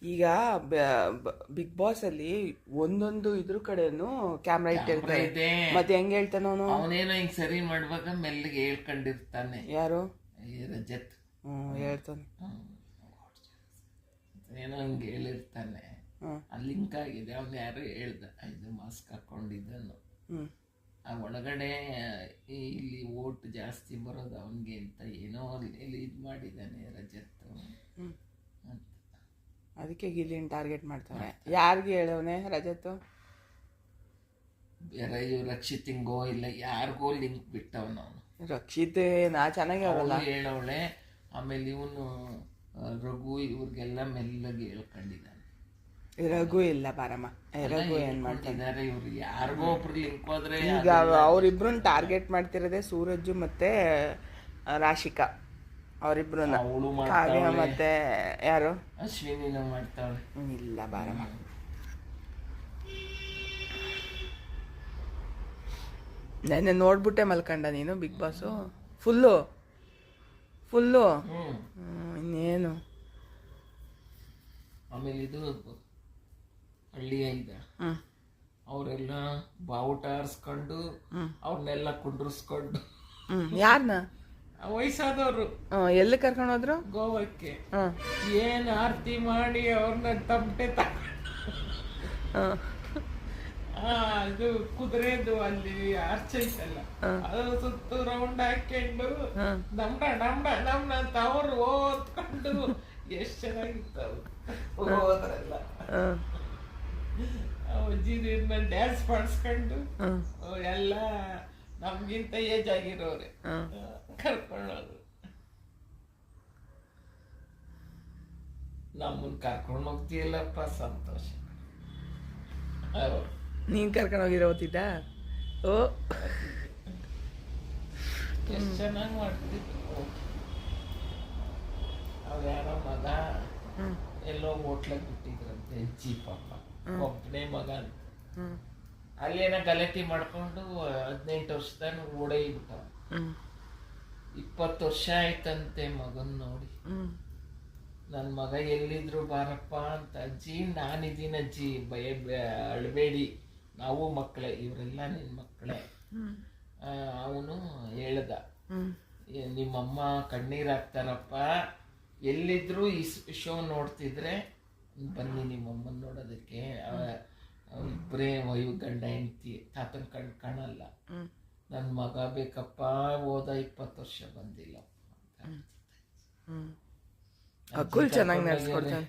ಈಗ big boss ಅಲ್ಲಿ ಒಂದೊಂದು ಇದ್ರ ಕಡೆನು ಕ್ಯಾಮ್ರಾ ಇಟ್ಟಿರ್ತಾರೆ. ಮತ್ತೆ ಹೆಂಗ್ ಹೇಳ್ತಾನ ಅವನೇನೋ ಹಿಂಗ್ ಸರಿ ಮಾಡ್ವಾಗ ಮೆಲ್ಲಿಗೆ ಹೇಳ್ಕೊಂಡಿರ್ತಾನೆ. ಯಾರು? ರಜತ್. ಹೇಳ್ತಾನೆ. ಏನೋ ಹಂಗೆ ಹೇಳಿರ್ತಾನೆ. ಅಲ್ಲಿ ಲಿಂಕ್ ಆಗಿದೆ. ಅವ್ನು ಯಾರು ಹೇಳ್ದ, ಇದು ಮಾಸ್ಕ್ ಹಾಕೊಂಡಿದ್ದನು. ಆ ಒಳಗಡೆ ಇಲ್ಲಿ ಓಟ್ ಜಾಸ್ತಿ ಬರೋದು ಅವನಿಗೆ ಅಂತ ಏನೋ ಇಲ್ಲಿ ಇದು ಮಾಡಿದ್ದಾನೆ ರಜತ್. ಅದಕ್ಕೆ ಗಿಲ್ಲಿನ ಟಾರ್ಗೆಟ್ ಮಾಡ್ತಾನೆ. ಯಾರಿಗೆ ಹೇಳವನೆ ರಜತ್? ಬೇರೆ ರಕ್ಷಿತಿಂಗೋ ಇಲ್ಲ ಯಾರಿಗೋ ಲಿಂಕ್ ಬಿಟ್ಟವನು ಅವನು. ರಕ್ಷಿತ್ ನಾ ಚೆನ್ನಾಗಿ ಅವರಲ್ಲ ಹೇಳವಳೆ. ಆಮೇಲೆ ಇವನು ರಘು ಇವ್ರಿಗೆಲ್ಲ ಮೆಲ್ಲಗೆ ಹೇಳ್ಕೊಂಡಿದ್ದಾನೆ. ರಘು ಇಲ್ಲ ಬಾರಮ್ಮ, ರಘು ಏನ್ ಮಾಡ್ತಿದ್ದಾರೆ? ಇವ್ರು ಯಾರಿಗೋ ಒಬ್ರು ಲಿಂಕ್ ಹೋದ್ರೆ ಈಗ ಅವ್ರಿಬ್ರನ್ನ ಟಾರ್ಗೆಟ್ ಮಾಡ್ತಿರೋದೇ ಸೂರಜ್ ಮತ್ತೆ ರಾಶಿಕಾ. ಅವರಿಬ್ರನ್ನ ಕಾವ್ಯ ಮತ್ತೆ ಯಾರು ಅಶ್ವಿನಿನ ಮಾಡ್ತಾಳೆ. ಇಲ್ಲ ಬಾರಮ್ಮ. ನೆನ್ನೆ ನೋಡ್ಬಿಟ್ಟೆ ಮಲ್ಕೊಂಡ ನೀನು ಬಿಗ್ ಬಾಸು ಫುಲ್ಲು ಇನ್ನೇನು. ಆಮೇಲೆ ಇದು ಹಳ್ಳಿಯ ಇದ ಅವರೆಲ್ಲ ಬಾವುಟ ಆರಿಸ್ಕೊಂಡು ಅವ್ರನ್ನೆಲ್ಲ ಕುಂಡ್ರಿಸ್ಕೊಂಡು. ಯಾರನ್ನ? ವಯಸ್ಸಾದವ್ರು. ಎಲ್ಲಿ ಕರ್ಕೊಂಡು ಹೋದ್ರು? ಗೋವಾಕ್ಕೆ. ಏನ್ ಆರತಿ ಮಾಡಿ ಅವ್ರನ್ನ ತಮಟೆ ಇದು ಕುದುರೆದು ಅಲ್ಲಿ ಆರ್ಚ್ ಐತಲ್ಲ, ಅದು ಸುತ್ತು ರೌಂಡ್ ಹಾಕೊಂಡು ನಮ್ಡ ನಮ್ಡ ನಮ್ನ ಅಂತ ಅವ್ರು ಓದ್ಕೊಂಡು ಎಷ್ಟ್ ಚೆನ್ನಾಗಿತ್ತು ಹೋದ್ರಲ್ಲ. ಅಜ್ಜಿ ಡ್ಯಾನ್ಸ್ ಮಾಡಿಸ್ಕೊಂಡು ಎಲ್ಲ ನಮ್ಗಿಂತ ಏಜ್ ಆಗಿರೋರೆ ಕರ್ಕೊಳ್ಳೋದು. ನಮ್ಮನ್ ಕರ್ಕೊಂಡು ಹೋಗ್ತೀಯಲ್ಲಪ್ಪ ಸಂತೋಷ. ನೀನ್ ಕರ್ಕೊಂಡು ಹೋಗಿರೋ ಓದ್ತಿದ್ದ? ಓ ಎಷ್ಟು ಚೆನ್ನಾಗಿ ಮಾಡ್ತಿದ್ರು. ಅವ್ ಯಾರೋ ಮಗ ಎಲ್ಲೋ ಹೋಟ್ಲಾಗ ಬಿಟ್ಟಿದ್ರಂತೆ ಅಜ್ಜಿ ಪಾಪ, ಒಬ್ಬನೇ ಮಗ. ಅಲ್ಲೇನ ಗಲಾಟೆ ಮಾಡ್ಕೊಂಡು 18 ವರ್ಷದಾಗ ಓಡೈಬಿಟ್ಟ. 20 ವರ್ಷ ಆಯ್ತಂತೆ ಮಗನ್ ನೋಡಿ. ನನ್ ಮಗ ಎಲ್ಲಿದ್ರು ಬಾರಪ್ಪ ಅಂತ. ಅಜ್ಜಿ ನಾನಿದ್ದೀನಿ ಅಜ್ಜಿ, ಭಯ ಅಳಬೇಡಿ, ನಾವು ಮಕ್ಕಳೇ, ಇವರೆಲ್ಲ ನಿನ್ ಮಕ್ಕಳೇ. ಅವನು ಹೇಳ್ದ, ನಿಮ್ಮಮ್ಮ ಕಣ್ಣೀರ್ ಹಾಕ್ತಾರಪ್ಪ, ಎಲ್ಲಿದ್ರು ಈ ಶೋ ನೋಡ್ತಿದ್ರೆ ಬನ್ನಿ ನಿಮ್ಮಮ್ಮನ್ ನೋಡೋದಕ್ಕೆ. ಇಬ್ಬರೇ ಗಂಡ ಹೆಂಡತಿ, ತಾತನ ಕಣ್ ಕಾಣಲ್ಲ. ನನ್ನ ಮಗ ಬೇಕಪ್ಪ, ಹೋದ 20 ವರ್ಷ ಬಂದಿಲ್ಲ. ಚೆನ್ನಾಗಿ ನಡೆಸ್ಕೊಡ್ತಾನೆ.